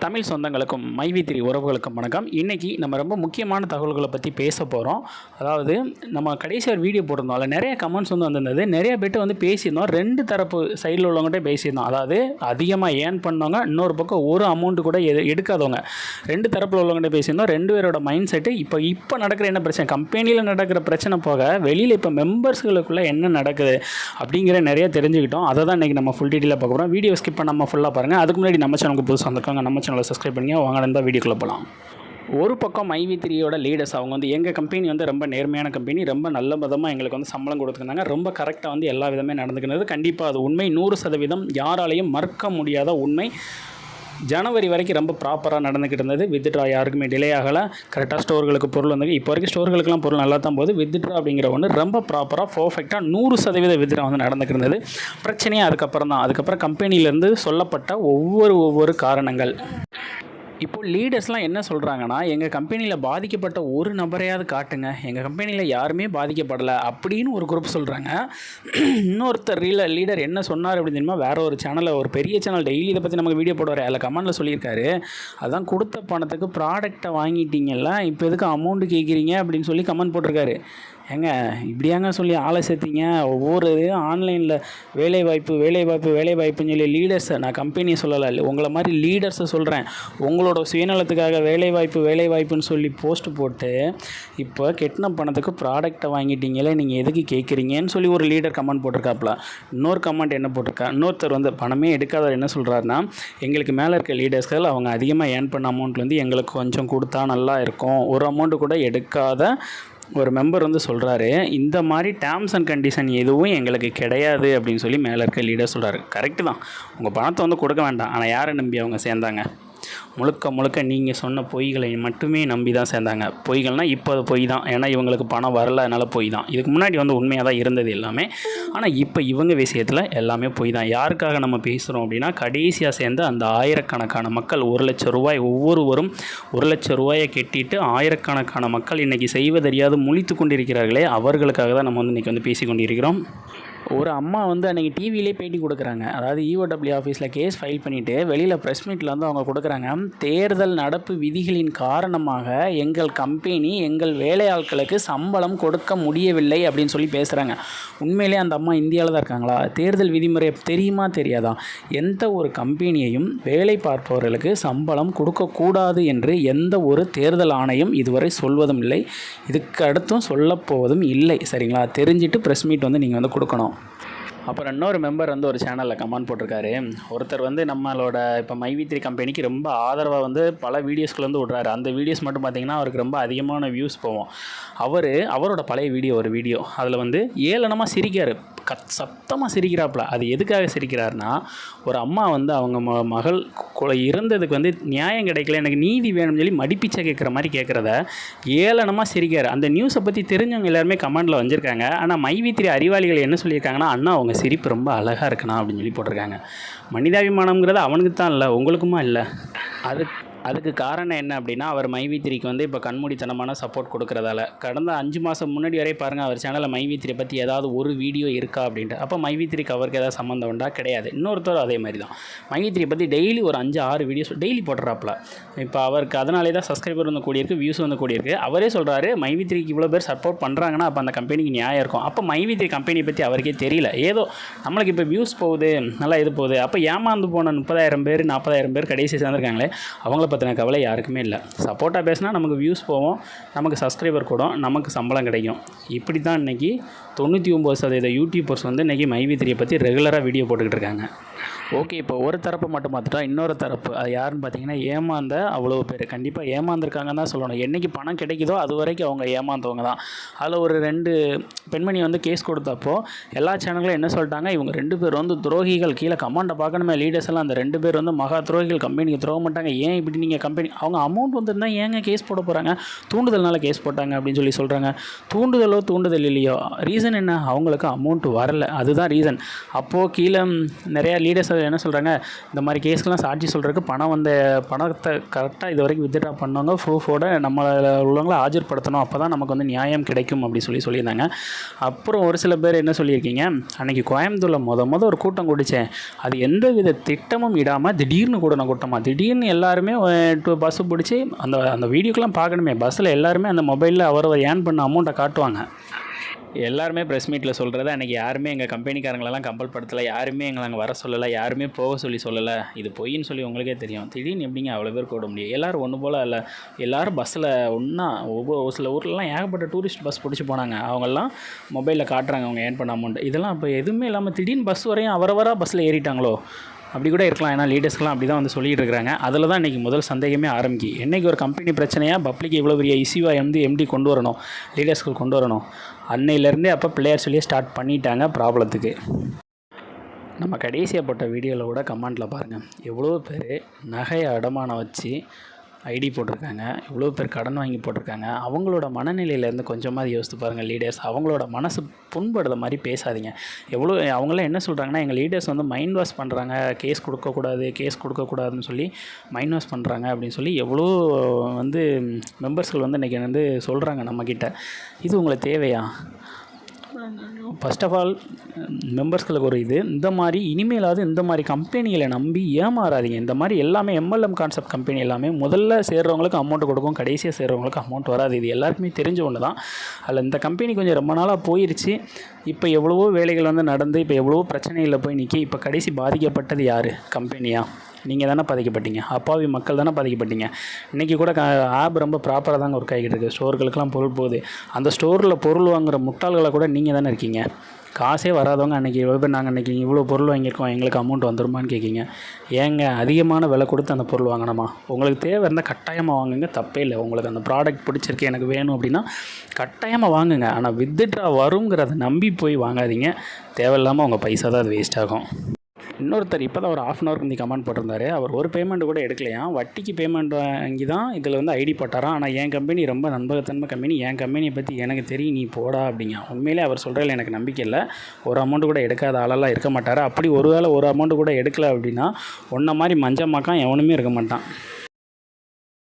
தமிழ் சொந்தங்களுக்கும் மைவி3 உறவுகளுக்கும் வணக்கம். இன்றைக்கி நம்ம ரொம்ப முக்கியமான தகவல்களை பற்றி பேச போகிறோம். அதாவது நம்ம கடைசி ஒரு வீடியோ போட்டிருந்தோம், அதில் நிறைய கமெண்ட்ஸ் வந்திருந்தது. நிறைய பேர்ட்டு பேசியிருந்தோம், ரெண்டு தரப்பு சைடில் உள்ளவங்ககிட்ட பேசியிருந்தோம். அதாவது அதிகமாக ஏர்ன் பண்ணவங்க, இன்னொரு பக்கம் ஒரு அமௌண்ட்டு கூட எடுக்காதவங்க, ரெண்டு தரப்பில் உள்ளவங்ககிட்ட பேசியிருந்தோம். ரெண்டு பேரோட மைண்ட் செட்டு இப்போ நடக்கிற என்ன பிரச்சனை, கம்பெனியில் நடக்கிற பிரச்சனை போக வெளியில் இப்போ மெம்பர்ஸ்களுக்குள்ளே என்ன நடக்குது அப்படிங்கிற நிறைய தெரிஞ்சுக்கிட்டோம். அதை தான் இன்றைக்கி நம்ம ஃபுல் டீட்டெயிலாக பார்க்க போகிறோம். வீடியோ ஸ்கிப் பண்ணாமல் ஃபுல்லாக பாருங்கள். அதுக்கு முன்னாடி நம்ம சேனலுக்கு புதுசாக வந்திருக்காங்க, நம்ம சேனலை சப்ஸ்கிரைப் பண்ணி வாங்க இருந்தால் வீடியோக்குள்ளே போகலாம். ஒரு பக்கம் மைவி3யோட லீடர்ஸ் அவங்க எங்கள் கம்பெனி ரொம்ப நேர்மையான கம்பெனி, ரொம்ப நல்ல விதமாக எங்களுக்கு சம்பளம் கொடுத்துருந்தாங்க, ரொம்ப கரெக்டாக எல்லா விதமே நடந்துக்கிறது. கண்டிப்பாக அது உண்மை, 100% யாராலையும் மறுக்க முடியாத உண்மை. ஜனவரி வரைக்கும் ரொம்ப ப்ராப்பராக நடந்துக்கிட்டு இருந்தது. வித்ட்ரா யாருக்குமே டிலே ஆகலை, கரெக்டாக ஸ்டோர்களுக்கு பொருள் இப்போ வரைக்கும் ஸ்டோர்களுக்கெல்லாம் பொருள் நல்லா தான் போகுது. வித்ட்ரா அப்படிங்கிற ஒன்று ரொம்ப ப்ராப்பராக பர்ஃபெக்டாக 100% வித்ட்ரா நடந்துக்கிட்டு இருந்தது. பிரச்சனையே அதுக்கப்புறம் கம்பெனியிலேருந்து சொல்லப்பட்ட ஒவ்வொரு காரணங்கள். இப்போது லீடர்ஸ்லாம் என்ன சொல்கிறாங்கன்னா, எங்கள் கம்பெனியில் பாதிக்கப்பட்ட ஒரு நபரையாவது காட்டுங்க, எங்கள் கம்பெனியில் யாருமே பாதிக்கப்படலை அப்படின்னு ஒரு குரூப் சொல்கிறாங்க. இன்னொருத்தர் லீடர் என்ன சொன்னார் அப்படின்னு தெரியுமா, வேறு ஒரு சேனலில், ஒரு பெரிய சேனல், டெய்லி இதை பற்றி நமக்கு வீடியோ போடுவார், அதில் கமெண்டில் சொல்லியிருக்காரு, அதான் கொடுத்த பணத்துக்கு ப்ராடக்டை வாங்கிட்டீங்கல்ல, இப்போ எதுக்கு அமௌண்ட்டு கேட்குறீங்க அப்படின்னு சொல்லி கமெண்ட் போட்டிருக்காரு. ஏங்க இப்படியாங்க சொல்லி ஆளை சேர்த்திங்க? ஒவ்வொரு ஆன்லைனில் வேலைவாய்ப்புன்னு சொல்லி லீடர்ஸை, நான் கம்பெனியை சொல்லலை, உங்களை மாதிரி லீடர்ஸை சொல்கிறேன், உங்களோட சுயநலத்துக்காக வேலைவாய்ப்புன்னு சொல்லி போஸ்ட் போட்டு இப்போ கெட்டின பணத்துக்கு ப்ராடக்டை வாங்கிட்டீங்களே, நீங்கள் எதுக்கு கேட்குறீங்கன்னு சொல்லி ஒரு லீடர் கமெண்ட் போட்டிருக்காப்புல. இன்னொரு கமெண்ட் என்ன போட்டிருக்கா, இன்னொருத்தர் பணமே எடுக்காதவர் என்ன சொல்கிறாருன்னா, எங்களுக்கு மேலே இருக்க லீடர்ஸ்கள் அவங்க அதிகமாக ஏர்ன் பண்ண அமௌண்ட்லேருந்து எங்களுக்கு கொஞ்சம் கொடுத்தா நல்லா இருக்கும், ஒரு அமௌண்ட்டு கூட எடுக்காத ஒரு மெம்பர் சொல்கிறாரு, இந்த மாதிரி டேர்ம்ஸ் அண்ட் கண்டிஷன் எதுவும் எங்களுக்கு கிடையாது அப்படின்னு சொல்லி மேலே இருக்க லீடர் சொல்கிறாரு. கரெக்டு தான், உங்கள் பணத்தை கொடுக்க வேண்டாம், ஆனால் யாரை நம்பி அவங்க சேர்ந்தாங்க? முழுக்க நீங்கள் சொன்ன பொய்களை மட்டுமே நம்பி தான் சேர்ந்தாங்க. பொய்கள்னால் இப்போ அது பொய் தான், ஏன்னா இவங்களுக்கு பணம் வரல, அதனால் பொய் தான். இதுக்கு முன்னாடி உண்மையாக தான் இருந்தது எல்லாமே, ஆனால் இப்போ இவங்க விஷயத்தில் எல்லாமே பொய் தான். யாருக்காக நம்ம பேசுகிறோம் அப்படின்னா, கடைசியாக சேர்ந்து அந்த ஆயிரக்கணக்கான மக்கள், 1 லட்சம் ரூபாய், ஒவ்வொருவரும் 1 லட்சம் ரூபாயை கட்டிட்டு ஆயிரக்கணக்கான மக்கள் இன்றைக்கி செய்வதறியாது முழித்து கொண்டிருக்கிறார்களே, அவர்களுக்காக தான் நம்ம இன்றைக்கி பேசி கொண்டிருக்கிறோம். ஒரு அம்மா அன்றைக்கி டிவியிலே பேட்டி கொடுக்குறாங்க. அதாவது EOW ஆஃபீஸில் கேஸ் ஃபைல் பண்ணிவிட்டு வெளியில் ப்ரெஸ் மீட்டில் அவங்க கொடுக்குறாங்க, தேர்தல் நடப்பு விதிகளின் காரணமாக எங்கள் கம்பெனி எங்கள் வேலையாட்களுக்கு சம்பளம் கொடுக்க முடியவில்லை அப்படின்னு சொல்லி பேசுகிறாங்க. உண்மையிலே அந்த அம்மா இந்தியாவில் தான் இருக்காங்களா? தேர்தல் விதிமுறை தெரியுமா தெரியாதா? எந்த ஒரு கம்பெனியையும் வேலை பார்ப்பவர்களுக்கு சம்பளம் கொடுக்கக்கூடாது என்று எந்த ஒரு தேர்தல் ஆணையம் இதுவரை சொல்வதும் இல்லை, இதுக்கு அடுத்தும் சொல்லப்போவதும் இல்லை. சரிங்களா? தெரிஞ்சுட்டு ப்ரெஸ் மீட் நீங்கள் கொடுக்கணும். அப்புறம் இன்னொரு மெம்பர் ஒரு சேனலில் கமெண்ட் போட்டிருக்காரு. ஒருத்தர் நம்மளோட இப்போ மைவி3 கம்பெனிக்கு ரொம்ப ஆதரவாக பல வீடியோஸ்கள் விட்றாரு. அந்த வீடியோஸ் மட்டும் பார்த்திங்கன்னா அவருக்கு ரொம்ப அதிகமான வியூஸ் போவோம். அவரோட பழைய ஒரு வீடியோ அதில் ஏளனமாக சிரிக்கார், சத்தமாக சிரிக்கிறாப்புல. அது எதுக்காக சிரிக்கிறாருன்னா, ஒரு அம்மா அவங்க மகள் இறந்ததுக்கு நியாயம் கிடைக்கல, எனக்கு நீதி வேணும்னு சொல்லி மடிப்பிச்சை கேட்குற மாதிரி கேட்குறத ஏளனமாக சிரிக்கார். அந்த நியூஸை பற்றி தெரிஞ்சவங்க எல்லாருமே கமெண்டில் வந்திருக்காங்க. ஆனால் மைவி3 அறிவாளிகள் என்ன சொல்லியிருக்காங்கன்னா, அண்ணா அவங்க சிரிப்பு ரொம்ப அழகாக இருக்குண்ணா அப்படின்னு சொல்லி போட்டிருக்காங்க. மனிதாபிமானம்ங்கிறது அவனுக்கு தான் இல்லை, உங்களுக்குமா இல்லை? அதுக்கு காரணம் என்ன அப்படின்னா, அவர் மைவி3க்கு இப்போ கண்மூடித்தனமான சப்போர்ட் கொடுக்குறதால. கடந்த 5 மாதம் முன்னாடி வரை பாருங்கள், அவர் சேனலில் மைவி3 பற்றி ஏதாவது ஒரு வீடியோ இருக்கா அப்படின்ட்டு. அப்போ மைவி3க்கு அவருக்கு ஏதாவது சம்மந்தம் உண்டா? கிடையாது. இன்னொருத்தர் அதே மாதிரி தான் மைவி3 பற்றி டெய்லி ஒரு 5-6 வீடியோஸ் டெய்லி போட்டுறாப்புல. இப்போ அவருக்கு அதனாலே தான் சப்ஸ்கிரைபர் கூடியிருக்கு, வியூஸ் கூடியிருக்கு. அவரே சொல்கிறாரு, மைவி3க்கு இவ்வளோ பேர் சப்போர்ட் பண்ணுறாங்கன்னா அப்போ அந்த கம்பெனிக்கு நியாயம் இருக்கும். அப்போ மைவி3 கம்பெனி பற்றி அவருக்கே தெரியல, ஏதோ நம்மளுக்கு இப்போ வியூஸ் போகுது, நல்லா இது போகுது. அப்போ ஏமாந்து போன 30,000 பேர் 40,000 பேர் கடைசி சேர்ந்துருக்காங்களே, அவங்கள பற்றின கவலை யாருக்குமே இல்லை. சப்போர்ட்டாக பேசினா நமக்கு வியூஸ் போவோம், நமக்கு சப்ஸ்கிரைபர் கூடும், நமக்கு சம்பளம் கிடைக்கும். இப்படி தான் இன்றைக்கி 99% யூடியூபர்ஸ் இன்றைக்கி மைவி3 பற்றி ரெகுலராக வீடியோ போட்டுக்கிட்டு இருக்காங்க. ஓகே, இப்போ ஒரு தரப்பு மட்டும் பார்த்துட்டா இன்னொரு தரப்பு, அது யாருன்னு பார்த்தீங்கன்னா, ஏமாந்த அவ்வளோ பேர் கண்டிப்பாக ஏமாந்துருக்காங்கன்னு தான் சொல்லணும். என்றைக்கு பணம் கிடைக்குதோ அது வரைக்கும் அவங்க ஏமாந்தவங்க தான். அதில் ஒரு 2 பெண்மணி கேஸ் கொடுத்தப்போ எல்லா சேனல்களும் என்ன சொல்லிட்டாங்க, இவங்க 2 பேர் துரோகிகள். கீழே கமெண்ட்டை பார்க்கணுமே, லீடர்ஸ் எல்லாம் அந்த 2 பேர் மகா துரோகிகள், கம்பெனிக்கு துரோக மாட்டாங்க, ஏன் இப்படி நீங்கள் கம்பெனி அவங்க அமௌண்ட் வந்திருந்தால் ஏங்க கேஸ் போட போகிறாங்க? தூண்டுதல்னால கேஸ் போட்டாங்க அப்படின்னு சொல்லி சொல்கிறாங்க. தூண்டுதல் இல்லையோ, ரீசன் என்ன? அவங்களுக்கு அமௌண்ட் வரல, அதுதான் ரீசன். அப்போது கீழே நிறையா லீடர்ஸ் என்ன சொல்கிறாங்க, இந்த மாதிரி கேஸ்க்கெலாம் சாட்சி சொல்கிறதுக்கு பணத்தை கரெக்டாக இது வரைக்கும் வித்ட்ரா பண்ணவங்க ப்ரூஃபோட உள்ளவங்கள ஆஜர்படுத்தணும், அப்போ தான் நமக்கு வந்து நியாயம் கிடைக்கும் அப்படி சொல்லியிருந்தாங்க. அப்புறம் ஒரு சில பேர் என்ன சொல்லியிருக்கீங்க, அன்றைக்கி கோயம்புத்தூரில் மொதல் ஒரு கூட்டம் கூடிச்சேன், அது எந்த வித திட்டமும் இடாமல் திடீர்னு கூட்டமாக திடீர்னு எல்லாருமே பஸ்ஸு பிடிச்சி அந்த வீடியோக்கெலாம் பார்க்கணுமே, பஸ்ஸில் எல்லாருமே அந்த மொபைலில் அவர் ஏர்ன் பண்ண அமௌண்ட்டை காட்டுவாங்க. எல்லாருமே ப்ரெஸ் மீட்டில் சொல்கிறது, அன்றைக்கி யாருமே எங்கள் கம்பெனிக்காரங்களெல்லாம் கம்பல் படுத்தலை, யாருமே எங்களை அங்கே வர சொல்லலை, யாருமே போக சொல்லலை, இது பொய்ன்னு சொல்லி உங்களுக்கே தெரியும். திடீர்னு எப்படிங்க அவ்வளோ பேர் கூட முடியும்? எல்லோரும் ஒன்று போல் இல்லை, எல்லோரும் பஸ்ஸில் ஒன்றா ஒரு சில ஊர்லலாம் ஏகப்பட்ட டூரிஸ்ட் பஸ் பிடிச்சி போனாங்க, அவங்கெல்லாம் மொபைலில் காட்டுறாங்க அவங்க ஏர்ன் பண்ண அமௌண்ட். இதெல்லாம் இப்போ எதுவுமே இல்லாமல் திடீர்னு பஸ் வரையும் அவரவராக பஸ்ஸில் ஏறிட்டாங்களோ அப்படி கூட இருக்கலாம். ஏன்னா லீடர்ஸ்லாம் அப்படி தான் வந்து சொல்லிகிட்டு இருக்கிறாங்க. அதில் தான் இன்றைக்கி முதல் சந்தேகமே ஆரம்பிக்கி. என்றைக்கு ஒரு கம்பெனி பிரச்சனையாக பப்ளிக் இவ்வளோ பெரிய இஷ்யூவாக எம்டி கொண்டு வரணும், லீடர்ஸ்க்கு கொண்டு வரணும், அன்னையிலேருந்தே அப்போ பிள்ளையார் சொல்லியே ஸ்டார்ட் பண்ணிட்டாங்க ப்ராப்ளத்துக்கு. நம்ம கடைசியாக போட்ட வீடியோவில் கூட கமெண்ட்டில் பாருங்கள், எவ்வளோ பேர் நகையை அடமானம் வச்சு ஐடி போட்டிருக்காங்க, இவ்வளோ பேர் கடன் வாங்கி போட்டிருக்காங்க. அவங்களோட மனநிலையிலேருந்து கொஞ்சமாக யோசித்து பாருங்கள் லீடர்ஸ். அவங்களோட மனசு புண்படுற மாதிரி பேசாதீங்க. அவங்களாம் என்ன சொல்கிறாங்கன்னா, எங்கள் லீடர்ஸ் வந்து மைண்ட் வாஷ் பண்ணுறாங்க, கேஸ் கொடுக்கக்கூடாதுன்னு சொல்லி மைண்ட் வாஷ் பண்ணுறாங்க அப்படின்னு சொல்லி எவ்வளோ வந்து மெம்பர்ஸ்கள் வந்து இன்றைக்கி வந்து சொல்கிறாங்க நம்மக்கிட்ட. இது உங்களுக்கு தேவையா? ஃபர்ஸ்ட் ஆஃப் ஆல் மெம்பர்ஸ்களுக்கு ஒரு இந்த மாதிரி இனிமேலாவது இந்த மாதிரி கம்பெனிகளை நம்பி ஏமாறாதீங்க. இந்த மாதிரி எல்லாமே MLM கான்செப்ட் கம்பெனி எல்லாமே முதல்ல சேர்றவங்களுக்கு அமௌண்ட் கொடுக்கும், கடைசியாக சேர்றவங்களுக்கு அமௌண்ட் வராது. இது எல்லாருக்குமே தெரிஞ்ச ஒன்று தான். அதில் இந்த கம்பெனி கொஞ்சம் ரொம்ப நாளாக போயிடுச்சு. இப்போ எவ்வளவோ வேலைகள் வந்து நடந்து இப்போ எவ்வளவோ பிரச்சனைகளில் போய் நிற்கி. இப்போ கடைசி பாதிக்கப்பட்டது யார்? கம்பெனியா? நீங்கள் தானே பாதிக்கப்பட்டீங்க, அப்பாவி மக்கள் தானே பாதிக்கப்பட்டீங்க. இன்றைக்கி கூட ஆப் ரொம்ப ப்ராப்பராக தாங்க ஒர்க் ஆகிட்டு இருக்குது. ஸ்டோர்களுக்கெல்லாம் பொருள் போகுது. அந்த ஸ்டோரில் பொருள் வாங்குகிற முட்டாள்களை கூட நீங்கள் தானே இருக்கீங்க. காசே வராதவங்க அன்றைக்கி எவ்வளோ பேர் நாங்கள் இன்றைக்கி இவ்வளோ பொருள் வாங்கியிருக்கோம், எங்களுக்கு அமௌண்ட் வந்துருமான்னு கேட்கிங்க. ஏங்க அதிகமான விலை கொடுத்து அந்த பொருள் வாங்கணுமா? உங்களுக்கு தேவை இருந்தால் கட்டாயமாக வாங்குங்க, தப்பே இல்லை. உங்களுக்கு அந்த ப்ராடக்ட் பிடிச்சிருக்கு, எனக்கு வேணும் அப்படின்னா கட்டாயமாக வாங்குங்க. ஆனால் வித்ட்ரா வருங்கிறத நம்பி போய் வாங்காதீங்க. தேவையில்லாமல் உங்கள் பைசா தான் அது வேஸ்ட் ஆகும். இன்னொருத்தர் இப்போ தான் ஒரு 1/2 hour முந்தி கமெண்ட் போட்டிருந்தாரு. அவர் ஒரு பேமெண்ட் கூட எடுக்கலையாம், வட்டிக்கு பேமெண்ட் வாங்கி தான் இதில் வந்து ஐடி போட்டாராம். ஆனால் என் கம்பெனி ரொம்ப நம்பகத்தன்மை கம்பெனி, என் கம்பெனியை பற்றி எனக்கு தெரியும், நீ போடா அப்படிங்க. உண்மையிலே அவர் சொல்கிறதில் எனக்கு நம்பிக்கை இல்லை. ஒரு அமௌண்ட் கூட எடுக்காத ஆளெல்லாம் இருக்க மாட்டார். அப்படி ஒரு வேளை ஒரு அமௌண்ட் கூட எடுக்கலை அப்படின்னா ஒன்றை மாதிரி மஞ்சமாக்கான் எவனுமே இருக்க மாட்டான்.